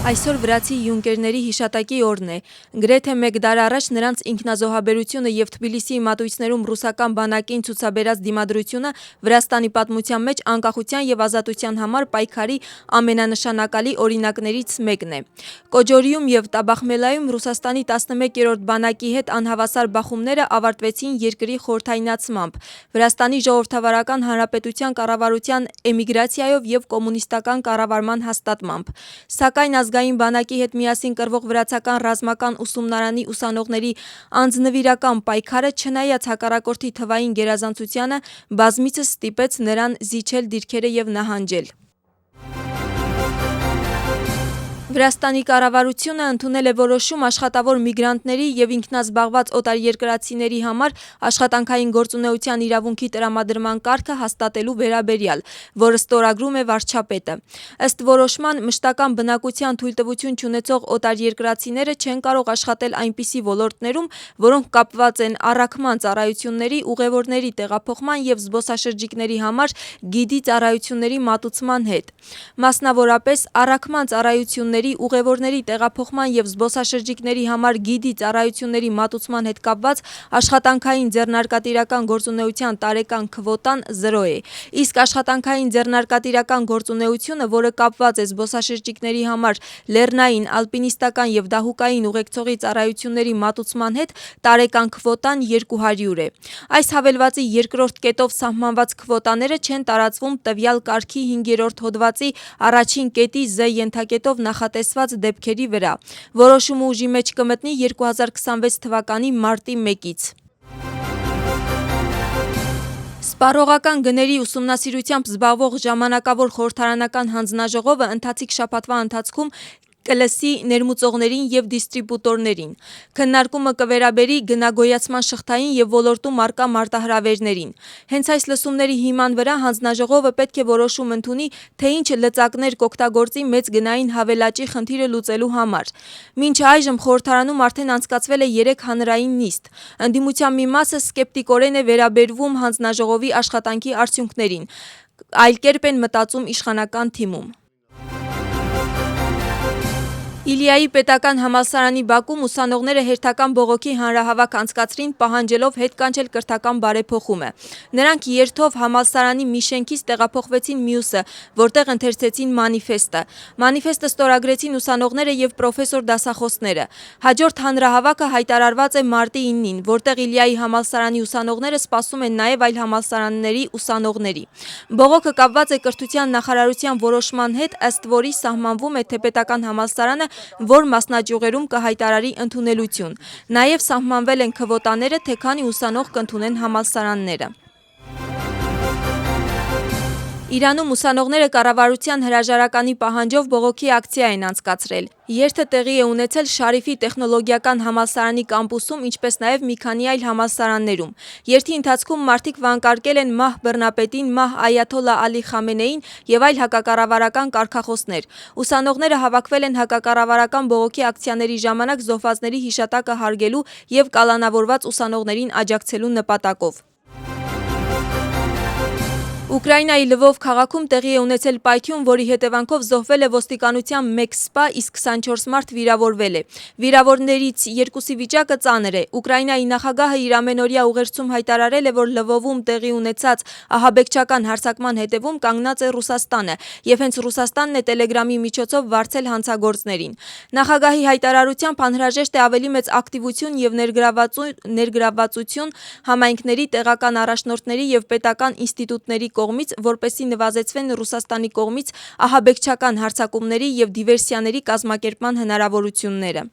Այսօր վրացի յունկերների հիշատակի օրն է։ Գրեթե մեկ դար առաջ նրանց ինքնազոհաբերությունը եւ Թբիլիսիի մատույցներում ռուսական բանակին ցուցաբերած դիմադրությունը Վրաստանի պատմության մեջ անկախության եւ ազատության համար պայքարի ամենանշանակալի օրինակներից մեկն է։ Կոջորիում եւ Տաբախմելայում Ռուսաստանի 11-րդ բանակի հետ անհավասար բախումները ավարտվեցին երկրի խորհրդայնացմամբ, Վրաստանի ժողովրդավարական հանրապետության կառավարության էմիգրացիայով եւ կոմունիստական կառավարման հաստատմամբ։ Սակայն ազգային բանակի հետ միասին կռվող վրացական ռազմական ուսումնարանի ուսանողների անձնվիրական պայքարը չնայած հակառակորդի թվային գերազանցությանը բազմիցս ստիպեց նրան զիջել դիրքերը եւ նահանջել։ Վրաստանի կառավարությունը ընդունել է որոշում աշխատավոր միգրանտների եւ ինքնազբաղված օտարերկրացիների համար աշխատանքային գործունեության իրավունքի տրամադրման կարգը հաստատելու վերաբերյալ, որը ստորագրում է վարչապետը։ Ըստ որոշման մշտական բնակության թույլտվություն չունեցող օտարերկրացիները չեն կարող աշխատել այնպիսի ոլորտներում, որոնք կապված են առաքման ծառայությունների, ուղևորների տեղափոխման եւ զբոսաշրջիկների համար գիդի ծառայությունների մատուցման հետ։ Մասնավորապես առաքման ծառայությունների, ուղևորների տեղափոխման եւ զբոսաշրջիկների համար գիդի ծառայությունների մատուցման հետ կապված աշխատանքային ձեռնարկատիրական գործունեության տարեկան քվոտան 0 է, իսկ աշխատանքային ձեռնարկատիրական գործունեությունը, որը կապված է զբոսաշրջիկների համար լեռնային, ալպինիստական եւ դահուկային ուղեկցողի ծառայությունների մատուցման հետ, տարեկան քվոտան 200 է։ Այս հավելվածի երկրորդ կետով սահմանված քվոտաները չեն տարածվում տվյալ կարգի 5-րդ հոդվածի առաջին կետի Z ենթակետով նախատեսված դեպքերի վրա։ Որոշումը ուժի մեջ կմտնի 2026 թվականի մարտի 1-ից։ Սպառողական գների ուսումնասիրությամբ զբաղվող ժամանակավոր խորհրդարանական հանձնաժողովը ընթացիկ շաբաթվա ընթացքում կլսի ներմուծողներին եւ դիստրիբուտորներին։ Քննարկումը կվերաբերի գնագոյացման շղթային եւ ոլորտում առկա մարտահրավերներին։ Հենց այս լսումների հիման վրա հանձնաժողովը պետք է որոշում ընդունի, թե ինչ լծակներ կօգտագործի մեծ գնային հավելաճի խնդիրը լուծելու համար։ Մինչ այժմ խորհրդարանում արդեն անցկացվել է 3 հանրային նիստ։ Ընդդիմության մի մասը սկեպտիկորեն է վերաբերվում հանձնաժողովի աշխատանքի արդյունքներին, այլ կերպ են մտածում իշխանական թիմում։ Իլիայի պետական համալսարանի բակում ուսանողները հերթական բողոքի հանրահավաք անցկացրին, պահանջելով հետ կանչել կրթական բարեփոխումը։ Նրանք երթով համալսարանի մի շենքից տեղափոխվեցին մյուսը, որտեղ ընթերցեցին մանիֆեստը։ Մանիֆեստը ստորագրեցին ուսանողները եւ պրոֆեսոր դասախոսները։ Հաջորդ հանրահավաքը հայտարարված է մարտի 9-ին, որտեղ Իլիայի համալսարանի ուսանողները սպասում են նաեւ այլ համալսարանների ուսանողների։ Բողոքը կապված է կրթության նախարարության որոշման հետ, ըստ որի սահմանվում է, թե պետական համալսարանը որ մասնաճյուղերում կհայտարարի ընդունելություն։ Նաև սահմանվել են քվոտաները, թե քանի ուսանող կընդունեն համալսարանները։ Իրանում ուսանողները կառավարության հրաժարականի պահանջով բողոքի ակցիա են անցկացրել։ Երթը տեղի է ունեցել Շարիֆի տեխնոլոգիական համալսարանի կամպուսում, ինչպես նաև մի քանի այլ համալսարաններում։ Երթի ընթացքում մարդիկ վանկարկել են մահ բռնապետին, մահ Այաթոլլա Ալի Խամենեին եւ այլ հակակառավարական կարգախոսներ։ Ուսանողները հավաքվել են հակակառավարական բողոքի ակցիաների ժամանակ զոհվածների հիշատակը հարգելու եւ կալանավորված ուսանողներին աջակցելու նպատակով։ Ուկրաինայի Լվով քաղաքում տեղի է ունեցել պայթյուն, որի հետևանքով զոհվել է ոստիկանության 1 սպա, իսկ 24 մարդ վիրավորվել է։ Վիրավորներից 2-ի վիճակը ծանր է։ Ուկրաինայի նախագահը իր ամենօրյա ուղերձում հայտարարել է, որ Լվովում տեղի ունեցած ահաբեկչական հարձակման հետևում կանգնած է Ռուսաստանը, եւ հենց Ռուսաստանն է Տելեգրամի միջոցով վարձել հանցագործներին։ Նախագահի հայտարարությամբ անհրաժեշտ է ավելի մեծ ակտիվություն եւ ներգրավվածություն համայնքների, տեղական առաջնորդների եւ պետական ինստիտուտների կողմից, որպեսզի նվազեցվեն Ռուսաստանի կողմից ահաբեկչական հարձակումների եւ դիվերսիաների կազմակերպման հնարավորությունները։